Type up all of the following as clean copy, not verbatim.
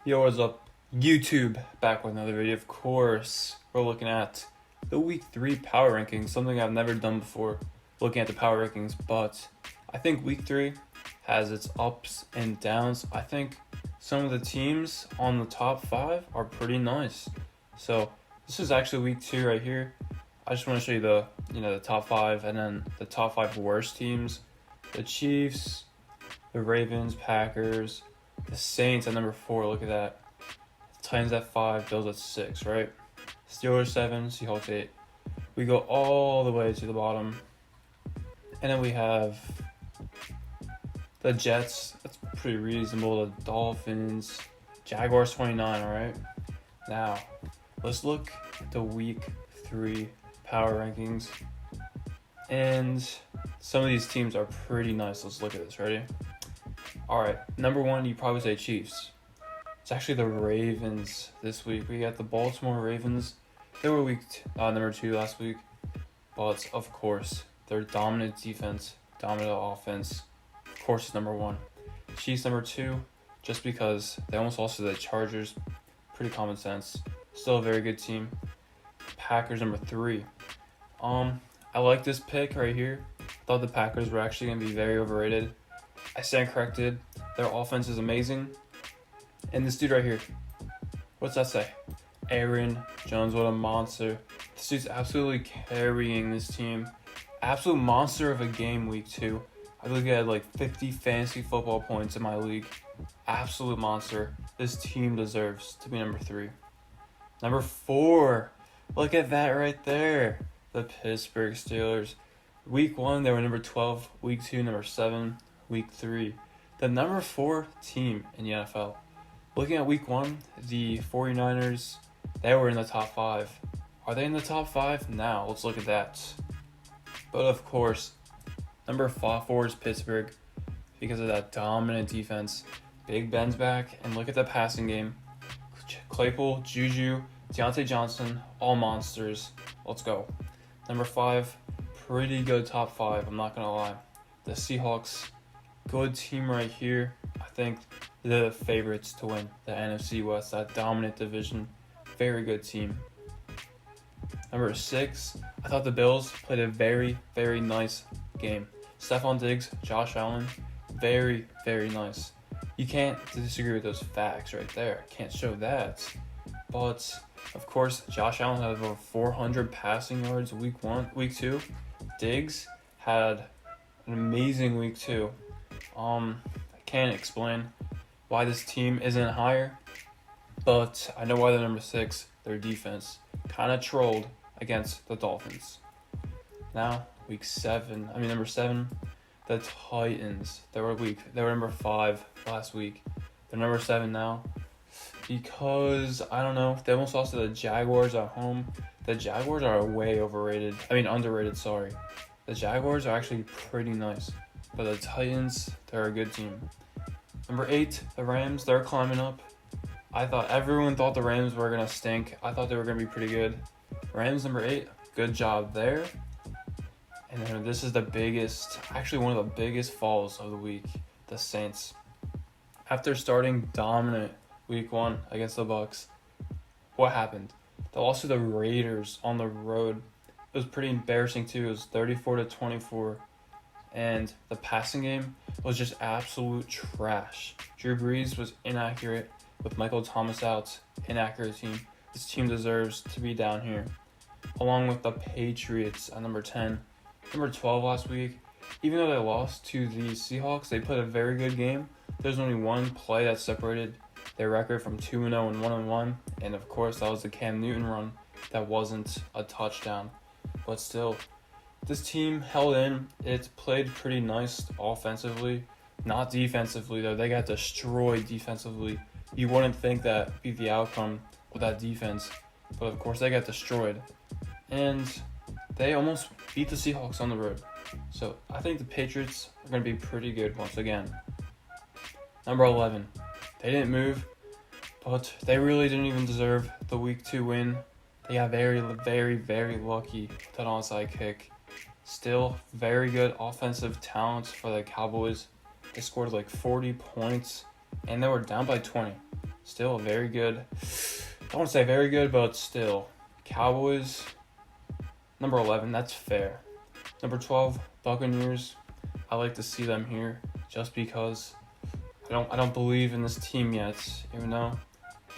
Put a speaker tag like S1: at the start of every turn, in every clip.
S1: Yo, what's up? YouTube, back with another video. Of course, we're looking at the week 3 power rankings, something I've never done before, looking at the power rankings, but I think week 3 has its ups and downs. I think some of the teams on the top 5 are pretty nice. So, this is actually week 2 right here. I just want to show you the top 5 and then the top 5 worst teams. The Chiefs, the Ravens, Packers, the Saints at number 4, look at that. Titans at 5, Bills at 6, right? Steelers 7, Seahawks 8. We go all the way to the bottom. And then we have the Jets, that's pretty reasonable. The Dolphins, Jaguars 29, alright? Now, let's look at the week 3 power rankings. And some of these teams are pretty nice. Let's look at this, ready? Alright, number 1, you probably say Chiefs. It's actually the Ravens this week. We got the Baltimore Ravens. They were number 2 last week. But, of course, their dominant defense, dominant offense, of course, is number 1. Chiefs number 2, just because they almost lost to the Chargers. Pretty common sense. Still a very good team. Packers number 3. I like this pick right here. I thought the Packers were actually going to be very overrated. I stand corrected. Their offense is amazing. And this dude right here, what's that say? Aaron Jones, what a monster. This dude's absolutely carrying this team. Absolute monster of a game week 2. I believe he had like 50 fantasy football points in my league. Absolute monster. This team deserves to be number 3. Number 4, look at that right there. The Pittsburgh Steelers. Week 1, they were number 12. Week 2, number 7. Week 3, the number 4 team in the NFL. Looking at week 1, the 49ers, they were in the top 5. Are they in the top 5? Now, let's look at that. But of course, number 4 is Pittsburgh because of that dominant defense. Big Ben's back, and look at the passing game. Claypool, Juju, Deontay Johnson, all monsters. Let's go. Number 5, pretty good top 5, I'm not going to lie. The Seahawks, good team right here. I think the favorites to win the NFC West, that dominant division. Very good team. Number 6, I thought the Bills played a very, very nice game. Stephon Diggs, Josh Allen, very, very nice. You can't disagree with those facts right there. Can't show that. But, of course, Josh Allen had over 400 passing yards week 2. Diggs had an amazing week 2. I can't explain why this team isn't higher, but I know why they're number 6. Their defense kind of trolled against the Dolphins. Now, number 7, the Titans. They were number 5 last week. They're number 7 now because, I don't know, they almost lost to the Jaguars at home. The Jaguars are underrated, sorry. The Jaguars are actually pretty nice. But the Titans, they're a good team. Number 8, the Rams, they're climbing up. Everyone thought the Rams were going to stink. I thought they were going to be pretty good. Rams, number 8, good job there. And then this is one of the biggest falls of the week, the Saints. After starting dominant week 1 against the Bucs, what happened? They lost to the Raiders on the road. It was pretty embarrassing too. It was 34-24. And the passing game was just absolute trash. Drew Brees was inaccurate with Michael Thomas out. Inaccurate team. This team deserves to be down here. Along with the Patriots at number 10. Number 12 last week. Even though they lost to the Seahawks, they played a very good game. There's only one play that separated their record from 2-0 and 1-1. And of course, that was the Cam Newton run. That wasn't a touchdown. But still, this team held in. It played pretty nice offensively. Not defensively, though. They got destroyed defensively. You wouldn't think that would be the outcome with that defense. But, of course, they got destroyed. And they almost beat the Seahawks on the road. So, I think the Patriots are going to be pretty good once again. Number 11. They didn't move, but they really didn't even deserve the week 2 win. They got very, very, very lucky with that onside kick. Still, very good offensive talent for the Cowboys. They scored like 40 points, and they were down by 20. still very good. I don't want to say very good, but still. Cowboys, number 11, that's fair. Number 12, Buccaneers. I like to see them here just because I don't believe in this team yet, even though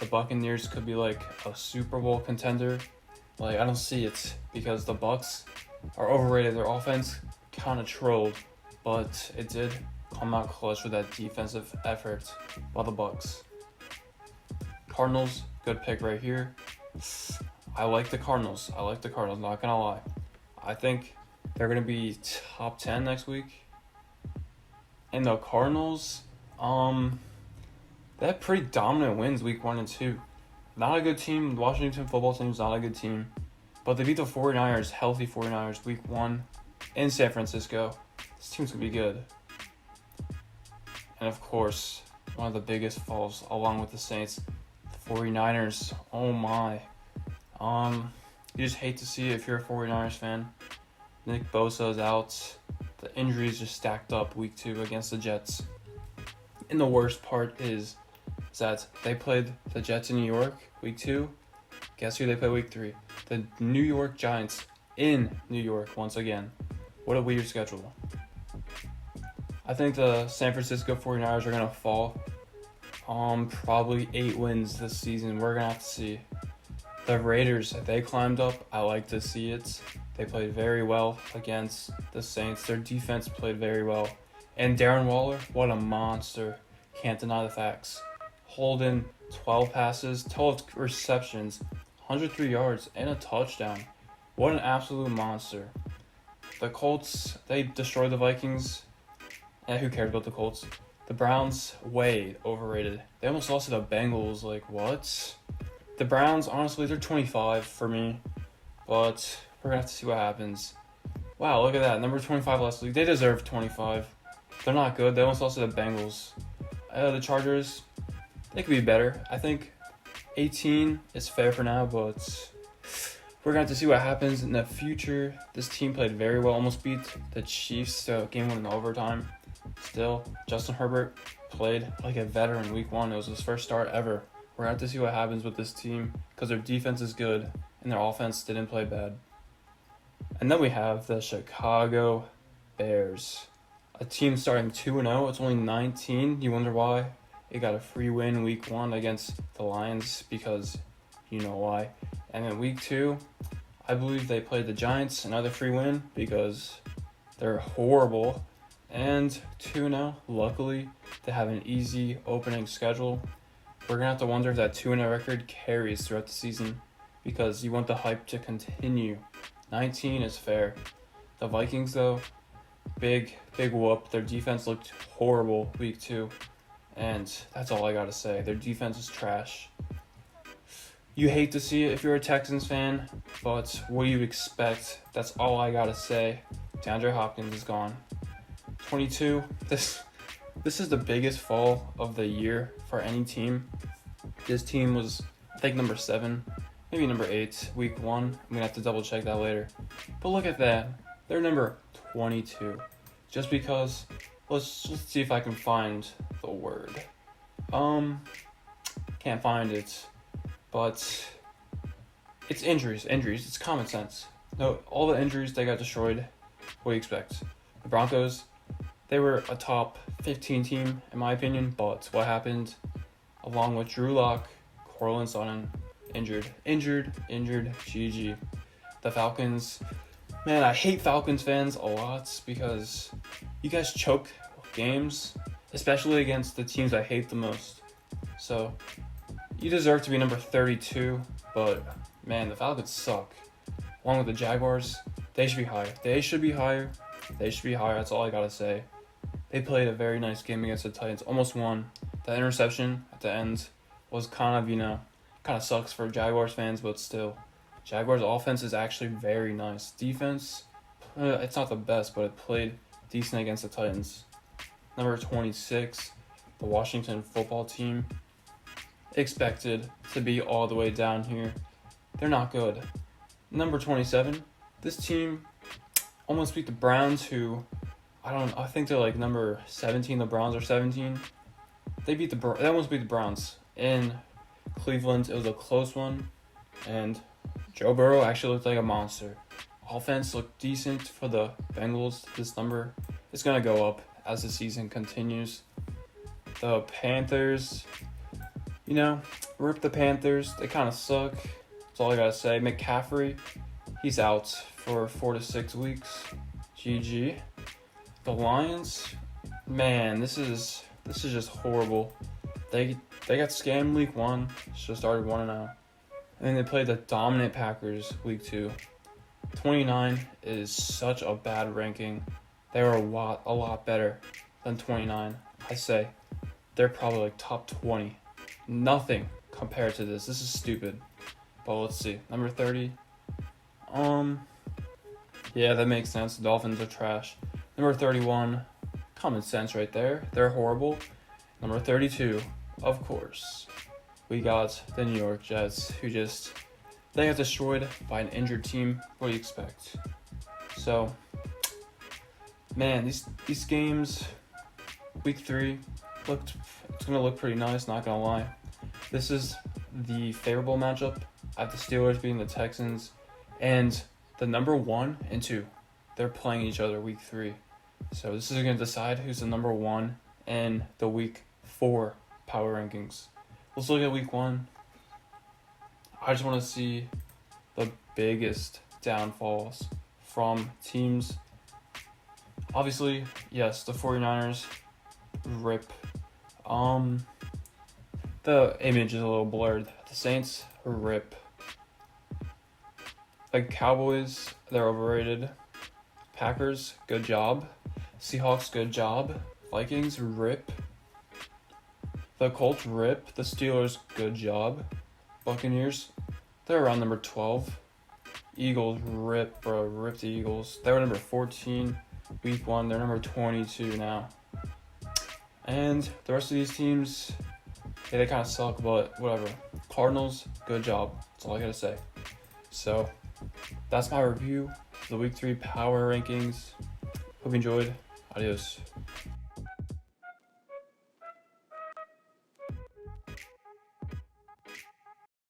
S1: the Buccaneers could be like a Super Bowl contender. Like, I don't see it because the Bucs are overrated. Their offense kind of trolled, but it did come out clutch with that defensive effort by the Bucs. Cardinals, good pick right here. I like the Cardinals, not gonna lie. I think they're gonna be top 10 next week. And the Cardinals, they have pretty dominant wins week 1 and 2. Not a good team. The Washington football team is not a good team. But they beat the 49ers, healthy 49ers, week 1 in San Francisco. This team's going to be good. And of course, one of the biggest falls along with the Saints, the 49ers. Oh my. You just hate to see it if you're a 49ers fan. Nick Bosa is out. The injuries just stacked up week 2 against the Jets. And the worst part is that they played the Jets in New York week 2. Guess who they play week 3? The New York Giants in New York once again. What a weird schedule. I think the San Francisco 49ers are going to fall. Probably 8 wins this season. We're going to have to see. The Raiders, they climbed up. I like to see it. They played very well against the Saints. Their defense played very well. And Darren Waller, what a monster. Can't deny the facts. Holding 12 passes, 12 receptions, 103 yards, and a touchdown. What an absolute monster. The Colts, they destroyed the Vikings. And who cares about the Colts? The Browns, way overrated. They almost lost to the Bengals. Like, what? The Browns, honestly, they're 25 for me. But we're going to have to see what happens. Wow, look at that. Number 25 last week. They deserve 25. They're not good. They almost lost to the Bengals. The Chargers, they could be better. I think 18 is fair for now, but we're going to have to see what happens in the future. This team played very well. Almost beat the Chiefs game 1 in overtime. Still, Justin Herbert played like a veteran week 1. It was his first start ever. We're going to have to see what happens with this team because their defense is good and their offense didn't play bad. And then we have the Chicago Bears. A team starting 2-0. It's only 19. You wonder why? It got a free win week 1 against the Lions because you know why. And then week 2, I believe they played the Giants. Another free win because they're horrible. And 2-0. Luckily, they have an easy opening schedule. We're going to have to wonder if that 2-0 record carries throughout the season because you want the hype to continue. 19 is fair. The Vikings, though, big whoop. Their defense looked horrible week 2. And that's all I got to say. Their defense is trash. You hate to see it if you're a Texans fan, but what do you expect? That's all I got to say. DeAndre Hopkins is gone. 22. This is the biggest fall of the year for any team. This team was, I think, number 7, maybe number 8, week 1. I'm going to have to double check that later. But look at that. They're number 22. Just because, let's see if I can find the word. Can't find it. But it's injuries. It's common sense. No, all the injuries, they got destroyed. What do you expect? The Broncos, they were a top 15 team, in my opinion, but what happened? Along with Drew Lock, Courtland Sutton, injured, GG. The Falcons, man, I hate Falcons fans a lot because you guys choke games, especially against the teams I hate the most. So, you deserve to be number 32, but, man, the Falcons suck. Along with the Jaguars, they should be higher. That's all I gotta say. They played a very nice game against the Titans, almost won. That interception at the end was kind of sucks for Jaguars fans, but still. Jaguars offense is actually very nice. Defense, it's not the best, but it played decent against the Titans. Number 26, the Washington football team, expected to be all the way down here. They're not good. Number 27, this team almost beat the Browns, who I think they're like number 17. The Browns are 17. They almost beat the Browns. in Cleveland. It was a close one, and Joe Burrow actually looked like a monster. Offense looked decent for the Bengals. This number is going to go up as the season continues. The Panthers, rip the Panthers. They kind of suck. That's all I got to say. McCaffrey, he's out for 4 to 6 weeks. GG. The Lions, man, this is just horrible. They got scammed week 1. Should have started 1-0. And then they played the dominant Packers week 2. 29 is such a bad ranking. They were a lot better than 29. I say they're probably like top 20. Nothing compared to this. This is stupid. But let's see. Number 30. Yeah, that makes sense. The Dolphins are trash. Number 31. Common sense right there. They're horrible. Number 32. Of course. We got the New York Jets, who they got destroyed by an injured team. What do you expect? So, man, these games, week 3, it's going to look pretty nice, not going to lie. This is the favorable matchup. I have the Steelers beating the Texans, and the number 1 and 2, they're playing each other week 3. So this is going to decide who's the number 1 in the week 4 power rankings. Let's look at week 1. I just want to see the biggest downfalls from teams. Obviously, yes, the 49ers, rip. The image is a little blurred. The Saints, rip. The Cowboys, they're overrated. Packers, good job. Seahawks, good job. Vikings, rip. The Colts, rip. The Steelers, good job. Buccaneers, they're around number 12. Eagles, rip, bro. Rip the Eagles. They were number 14 week 1. They're number 22 now. And the rest of these teams, yeah, they kind of suck, but whatever. Cardinals, good job. That's all I got to say. So, that's my review of the week 3 power rankings. Hope you enjoyed. Adios.